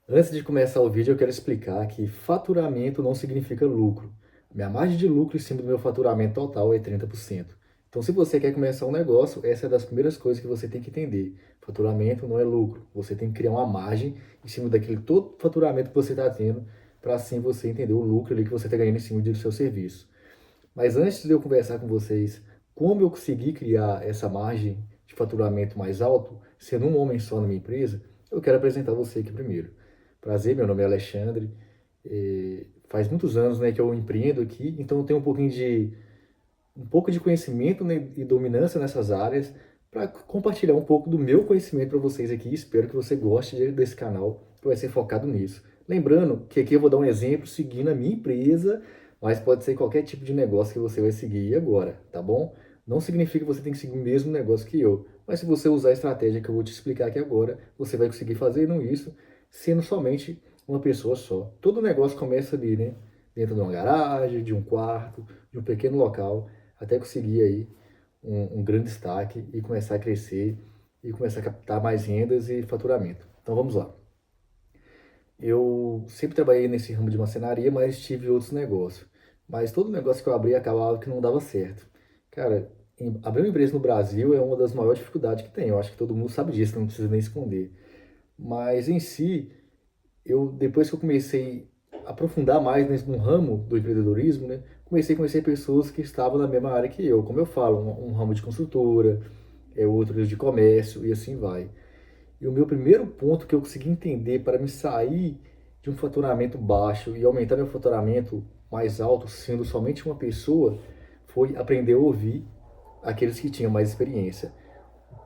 Antes de começar o vídeo, eu quero explicar que faturamento não significa lucro. Minha margem de lucro em cima do meu faturamento total é 30%. Então, se você quer começar um negócio, essa é das primeiras coisas que você tem que entender. Faturamento não é lucro. Você tem que criar uma margem em cima daquele todo faturamento que você está tendo, para assim você entender o lucro ali que você está ganhando em cima do seu serviço. Mas antes de eu conversar com vocês como eu consegui criar essa margem de faturamento mais alto, sendo um homem só na minha empresa, eu quero apresentar você aqui primeiro. Prazer, meu nome é Alexandre. Faz muitos anos, né, que eu empreendo aqui, então eu tenho um pouco de conhecimento, né, e dominância nessas áreas para compartilhar um pouco do meu conhecimento para vocês aqui. Espero que você goste desse canal, que vai ser focado nisso. Lembrando que aqui eu vou dar um exemplo seguindo a minha empresa, mas pode ser qualquer tipo de negócio que você vai seguir agora, tá bom? Não significa que você tem que seguir o mesmo negócio que eu, mas se você usar a estratégia que eu vou te explicar aqui agora, você vai conseguir fazer isso sendo somente uma pessoa só. Todo negócio começa ali, né? Dentro de uma garagem, de um quarto, de um pequeno local, até conseguir aí um grande destaque e começar a crescer e começar a captar mais rendas e faturamento. Então vamos lá. Eu sempre trabalhei nesse ramo de marcenaria, mas tive outros negócios. Mas todo negócio que eu abri acabava que não dava certo. Cara, abrir uma empresa no Brasil é uma das maiores dificuldades que tem. Eu acho que todo mundo sabe disso, não precisa nem esconder. Mas em si, eu depois que eu comecei a aprofundar mais no ramo do empreendedorismo, né, comecei a conhecer pessoas que estavam na mesma área que eu. Como eu falo, um ramo de construtora, outro de comércio e assim vai. E o meu primeiro ponto que eu consegui entender para me sair de um faturamento baixo e aumentar meu faturamento mais alto, sendo somente uma pessoa, foi aprender a ouvir aqueles que tinham mais experiência.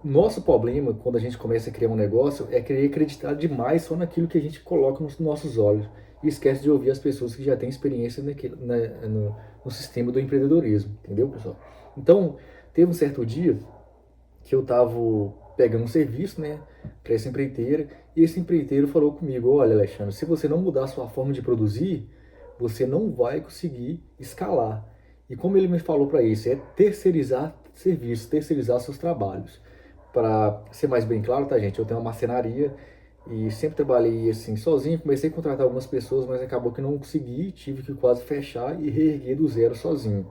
Nosso problema, quando a gente começa a criar um negócio, é querer acreditar demais só naquilo que a gente coloca nos nossos olhos e esquece de ouvir as pessoas que já têm experiência no sistema do empreendedorismo, entendeu, pessoal? Então, teve um certo dia que eu estava pegando um serviço, né, para essa empreiteira, e esse empreiteiro falou comigo: olha, Alexandre, se você não mudar a sua forma de produzir, você não vai conseguir escalar. E como ele me falou para isso, é terceirizar serviços, terceirizar seus trabalhos. Para ser mais bem claro, tá, gente? Eu tenho uma marcenaria e sempre trabalhei assim sozinho. Comecei a contratar algumas pessoas, mas acabou que não consegui, tive que quase fechar e reerguer do zero sozinho.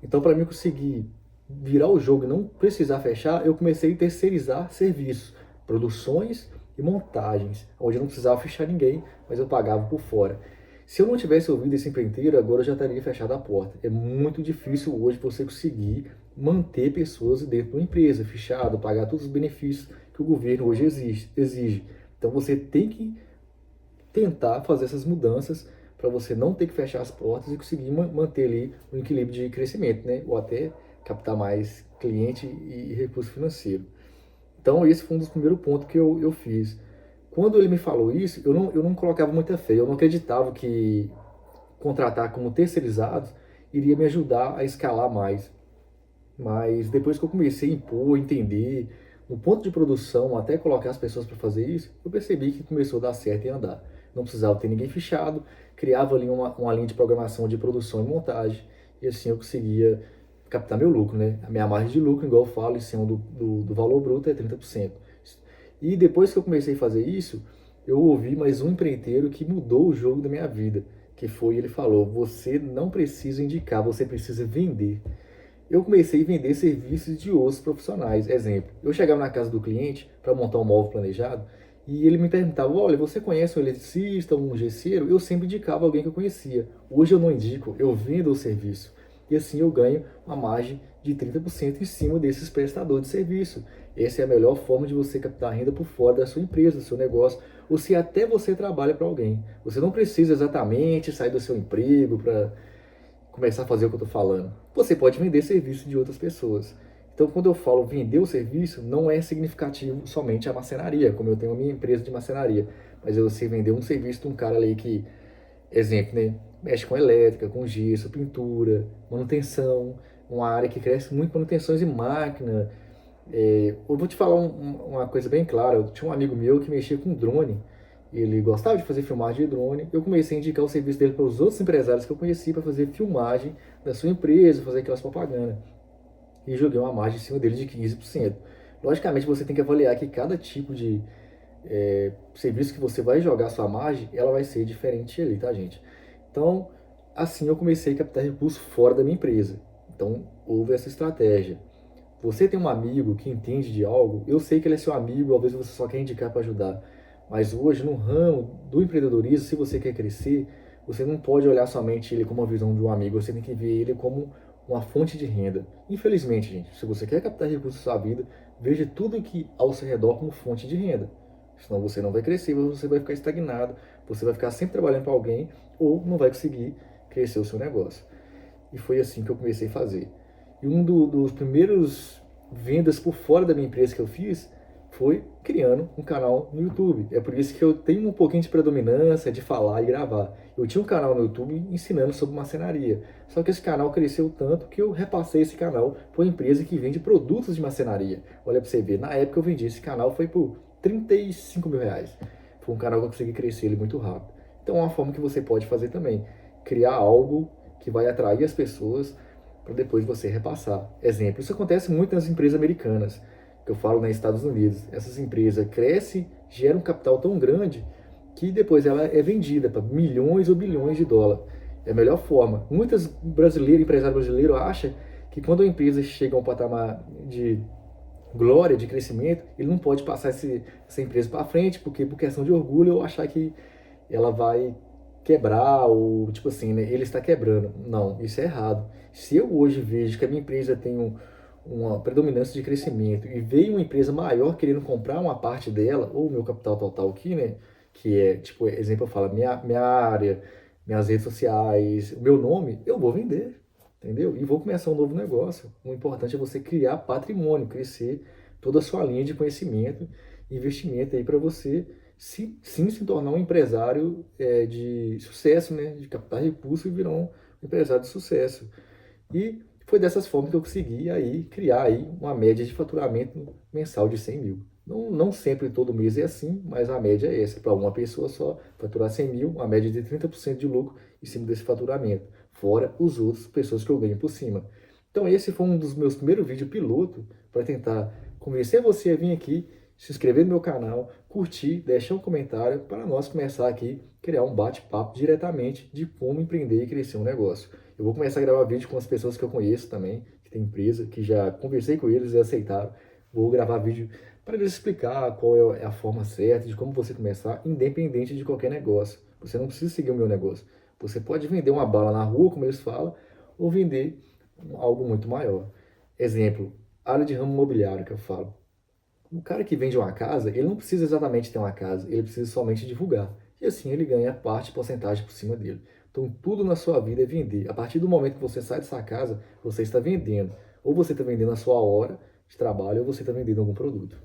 Então, para mim conseguir virar o jogo e não precisar fechar, eu comecei a terceirizar serviços, produções e montagens, onde eu não precisava fechar ninguém, mas eu pagava por fora. Se eu não tivesse ouvido esse empreiteiro, agora eu já teria fechado a porta. É muito difícil hoje você conseguir manter pessoas dentro de uma empresa, fechado, pagar todos os benefícios que o governo hoje exige. Então você tem que tentar fazer essas mudanças para você não ter que fechar as portas e conseguir manter ali um equilíbrio de crescimento, né? Ou até captar mais cliente e recurso financeiro. Então, esse foi um dos primeiros pontos que eu fiz. Quando ele me falou isso, eu não colocava muita fé, eu não acreditava que contratar como terceirizados iria me ajudar a escalar mais. Mas depois que eu comecei a impor, entender, no ponto de produção, até colocar as pessoas para fazer isso, eu percebi que começou a dar certo e andar. Não precisava ter ninguém fichado, criava ali uma linha de programação de produção e montagem, e assim eu conseguia captar meu lucro, né? A minha margem de lucro, igual eu falo, em cima do valor bruto é 30%. E depois que eu comecei a fazer isso, eu ouvi mais um empreiteiro que mudou o jogo da minha vida, que foi, ele falou: você não precisa indicar, você precisa vender. Eu comecei a vender serviços de outros profissionais. Exemplo, eu chegava na casa do cliente para montar um móvel planejado e ele me perguntava: olha, você conhece um eletricista, um gesseiro? Eu sempre indicava alguém que eu conhecia. Hoje eu não indico, eu vendo o serviço. E assim eu ganho uma margem de 30% em cima desses prestadores de serviço. Essa é a melhor forma de você captar renda por fora da sua empresa, do seu negócio, ou se até você trabalha para alguém. Você não precisa exatamente sair do seu emprego para começar a fazer o que eu estou falando. Você pode vender serviço de outras pessoas. Então, quando eu falo vender o serviço, não é significativo somente a marcenaria, como eu tenho a minha empresa de marcenaria, mas eu sei vender um serviço de um cara ali que, exemplo, né, mexe com elétrica, com gesso, pintura, manutenção, uma área que cresce muito, manutenções de máquina. Eu vou te falar uma coisa bem clara. Eu tinha um amigo meu que mexia com drone. Ele gostava de fazer filmagem de drone. Eu comecei a indicar o serviço dele para os outros empresários que eu conheci para fazer filmagem da sua empresa, fazer aquelas propagandas. E joguei uma margem em cima dele de 15%. Logicamente, você tem que avaliar que cada tipo serviço que você vai jogar sua margem, ela vai ser diferente ali, tá, gente? Então, assim eu comecei a captar recursos fora da minha empresa. Então, houve essa estratégia. Você tem um amigo que entende de algo, eu sei que ele é seu amigo, às vezes você só quer indicar para ajudar. Mas hoje, no ramo do empreendedorismo, se você quer crescer, você não pode olhar somente ele como uma visão de um amigo, você tem que ver ele como uma fonte de renda. Infelizmente, gente, se você quer captar recursos na sua vida, veja tudo que ao seu redor como fonte de renda. Senão você não vai crescer, você vai ficar estagnado, você vai ficar sempre trabalhando para alguém ou não vai conseguir crescer o seu negócio. E foi assim que eu comecei a fazer. E dos primeiros vendas por fora da minha empresa que eu fiz foi criando um canal no YouTube. É por isso que eu tenho um pouquinho de predominância de falar e gravar. Eu tinha um canal no YouTube ensinando sobre marcenaria. Só que esse canal cresceu tanto que eu repassei esse canal para uma empresa que vende produtos de marcenaria. Olha para você ver, na época eu vendi esse canal foi por R$ 35.000. Foi um canal que eu consegui crescer ele muito rápido. Então é uma forma que você pode fazer também. Criar algo que vai atrair as pessoas para depois você repassar. Exemplo, isso acontece muito nas empresas americanas, que eu falo nos Estados Unidos. Essas empresas crescem, geram um capital tão grande que depois ela é vendida para milhões ou bilhões de dólares. É a melhor forma. Muitos brasileiros, empresários brasileiros acham que quando a empresa chega a um patamar de glória, de crescimento, ele não pode passar essa empresa para frente, porque por questão de orgulho eu achar que ela vai quebrar, ou tipo assim, né, ele está quebrando. Não, isso é errado. Se eu hoje vejo que a minha empresa tem uma predominância de crescimento e veio uma empresa maior querendo comprar uma parte dela, ou o meu capital total aqui, né, que é, tipo, exemplo, eu falo, minha área, minhas redes sociais, o meu nome, eu vou vender, entendeu? E vou começar um novo negócio. O importante é você criar patrimônio, crescer toda a sua linha de conhecimento, investimento aí para você sim se tornar um empresário de sucesso, né? De captar recursos e virar um empresário de sucesso. E foi dessas formas que eu consegui aí criar aí uma média de faturamento mensal de 100 mil. Não sempre todo mês é assim, mas a média é essa. Para uma pessoa só faturar 100 mil, uma média de 30% de lucro em cima desse faturamento. Fora os outros pessoas que eu ganho por cima. Então esse foi um dos meus primeiros vídeos piloto para tentar convencer você a vir aqui, se inscrever no meu canal, curtir, deixar um comentário para nós começar aqui a criar um bate-papo diretamente de como empreender e crescer um negócio. Eu vou começar a gravar vídeo com as pessoas que eu conheço também, que tem empresa, que já conversei com eles e aceitaram. Vou gravar vídeo para eles explicar qual é a forma certa de como você começar, independente de qualquer negócio. Você não precisa seguir o meu negócio. Você pode vender uma bala na rua, como eles falam, ou vender algo muito maior. Exemplo, área de ramo imobiliário que eu falo. O cara que vende uma casa, ele não precisa exatamente ter uma casa, ele precisa somente divulgar. E assim ele ganha parte, porcentagem por cima dele. Então tudo na sua vida é vender. A partir do momento que você sai dessa casa, você está vendendo. Ou você está vendendo a sua hora de trabalho, ou você está vendendo algum produto.